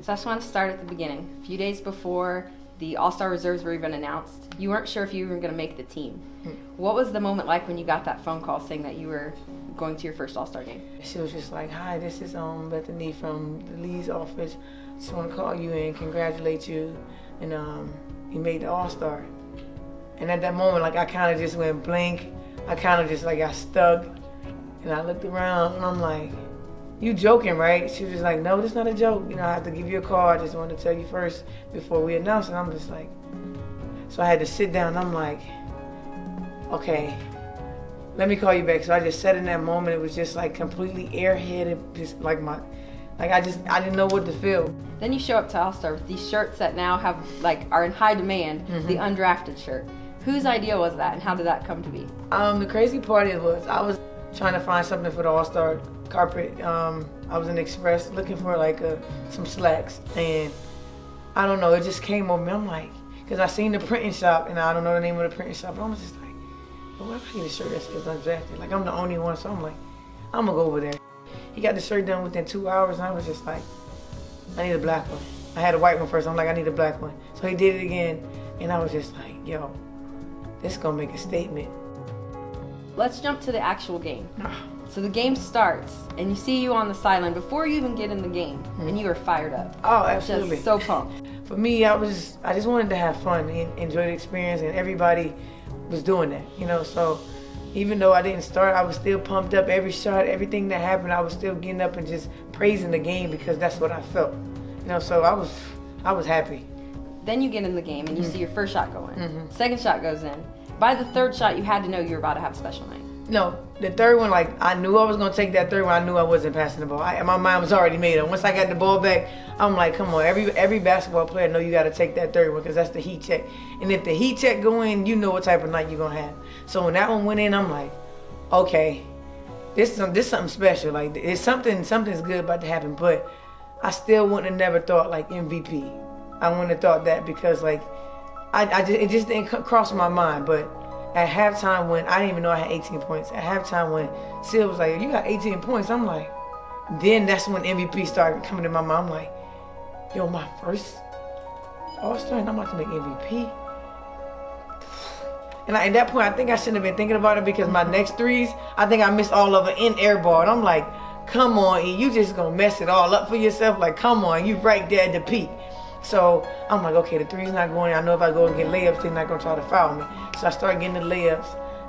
So I just want to start at the beginning. A few days before the All-Star reserves were even announced, you weren't sure if you were going to make the team. What was the moment like when you got that phone call saying that you were going to your first All-Star game? She was just like, "Hi, this is Bethany from the Lee's office. Just want to call you and congratulate you, and you made the All-Star." And at that moment, like, I kind of just went blank. I kind of just like got stuck, and I looked around and I'm like, "You joking, right?" She was just like, "No, this is not a joke. You know, I have to give you a call. I just wanted to tell you first before we announce." And I'm just like, so I had to sit down. And I'm like, okay, let me call you back. So I just sat in that moment. It was just like completely airheaded, just like I didn't know what to feel. Then you show up to All-Star with these shirts that now are in high demand, the Undrafted Shirt. Whose idea was that, and how did that come to be? The crazy part was I was trying to find something for the All-Star carpet. I was in Express looking for like some slacks, and I don't know, it just came over me. I'm like, because I seen the printing shop, and I don't know the name of the printing shop, but I was just like, well, what if I get a shirt that says Undrafted? Like, I'm the only one, so I'm like, I'm gonna go over there. He got the shirt done within 2 hours, and I was just like, I need a black one. I had a white one first, I'm like, I need a black one. So he did it again, and I was just like, yo, this is gonna make a statement. Let's jump to the actual game. So the game starts, and you see you on the sideline before you even get in the game, and you are fired up. Oh, absolutely. Just so pumped. For me, I just wanted to have fun and enjoy the experience, and everybody was doing that, you know. So even though I didn't start, I was still pumped up. Every shot, everything that happened, I was still getting up and just praising the game because that's what I felt, you know. So I was happy. Then you get in the game and you see your first shot go in. Second shot goes in. By the third shot, you had to know you were about to have a special night. No, the third one, like, I knew I was gonna take that third one. I knew I wasn't passing the ball. My mind was already made up. Once I got the ball back, I'm like, come on, every basketball player know you got to take that third one because that's the heat check. And if the heat check go in, you know what type of night you're gonna have. So when that one went in, I'm like, okay, this is something special. Like, it's something's good about to happen. But I still wouldn't have never thought like MVP. I wouldn't have thought that because like it just didn't cross my mind. But at halftime, when I didn't even know I had 18 points, at halftime when Sil was like, "You got 18 points," I'm like, then that's when MVP started coming to my mind. I'm like, yo, my first All-Star and I'm about to make MVP. And at that point, I think I shouldn't have been thinking about it because my next threes, I think I missed all of it in air ball. And I'm like, come on, E, you just gonna mess it all up for yourself? Like, come on, you right there at the peak. So I'm like, okay, the three's not going. I know if I go and get layups, they're not gonna try to foul me. So I started getting the layups,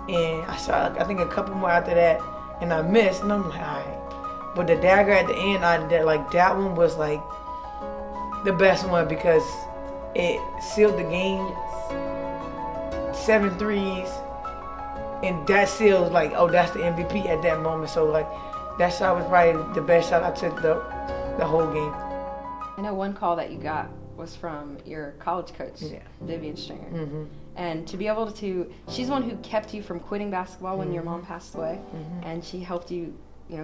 and I shot, I think, a couple more after that, and I missed. And I'm like, all right. But the dagger at the end, that one was like the best one because it sealed the game. 7 threes, and that sealed like, oh, that's the MVP at that moment. So like, that shot was probably the best shot I took the whole game. I know one call that you got was from your college coach, Vivian Stringer. And to be able to, she's the one who kept you from quitting basketball when your mom passed away, and she helped you,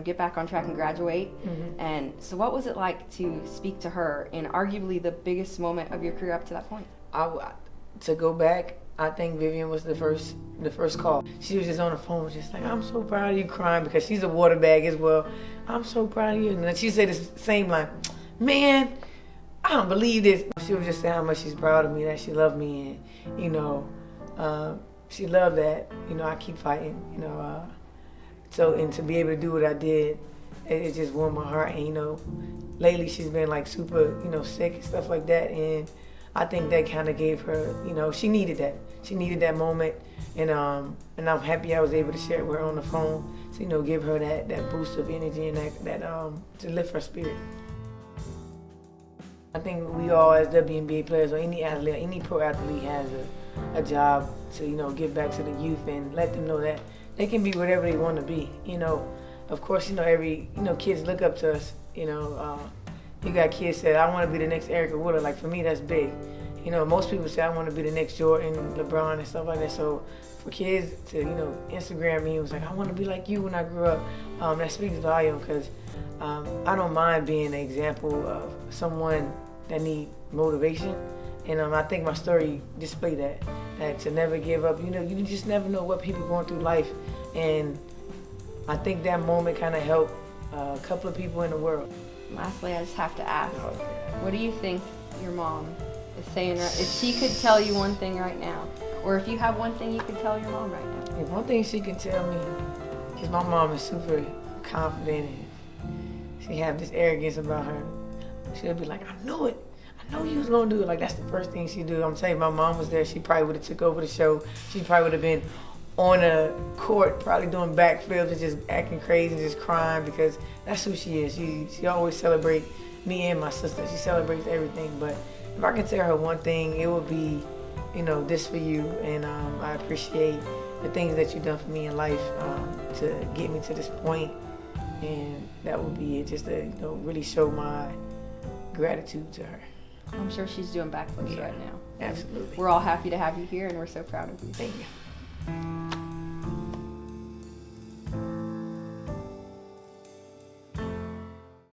get back on track and graduate. And so what was it like to speak to her in arguably the biggest moment of your career up to that point? To go back, I think Vivian was the first call. She was just on the phone, just like, "I'm so proud of you," crying because she's a water bag as well. "I'm so proud of you." And then she said the same line, "Man, I don't believe this." She was just saying how much she's proud of me, that she loved me, and she loved that I keep fighting. So, and to be able to do what I did, it just warmed my heart. And lately she's been like super sick and stuff like that, and I think that kind of gave her, she needed that. She needed that moment, and I'm happy I was able to share it with her on the phone to give her that boost of energy and that to lift her spirit. I think we all, as WNBA players or any athlete, any pro athlete, has a job to give back to the youth and let them know that they can be whatever they want to be. Of course, every kids look up to us. You got kids that I want to be the next Erica Wooler. Like, for me, that's big. Most people say I want to be the next Jordan, LeBron, and stuff like that. So for kids to Instagram me, it was like, I want to be like you when I grew up. That speaks volume because I don't mind being an example of someone that need motivation. And I think my story displayed that to never give up. You just never know what people going through life. And I think that moment kind of helped a couple of people in the world. Lastly, I just have to ask, What do you think your mom is saying? If she could tell you one thing right now, or if you have one thing you could tell your mom right now? One thing she can tell me is my mom is super confident and she have this arrogance about her. She'll be like, I knew it. I know you was gonna do it. Like, that's the first thing she do. I'm telling you, my mom was there. She probably would have took over the show. She probably would have been on a court, probably doing backflips and just acting crazy and just crying, because that's who she is. She always celebrates me and my sister. She celebrates everything. But if I can tell her one thing, it would be, this for you. And I appreciate the things that you've done for me in life to get me to this point. And that would be it, just to really show my gratitude to her. I'm sure she's doing backflips right now. Absolutely. We're all happy to have you here, and we're so proud of you. Thank you.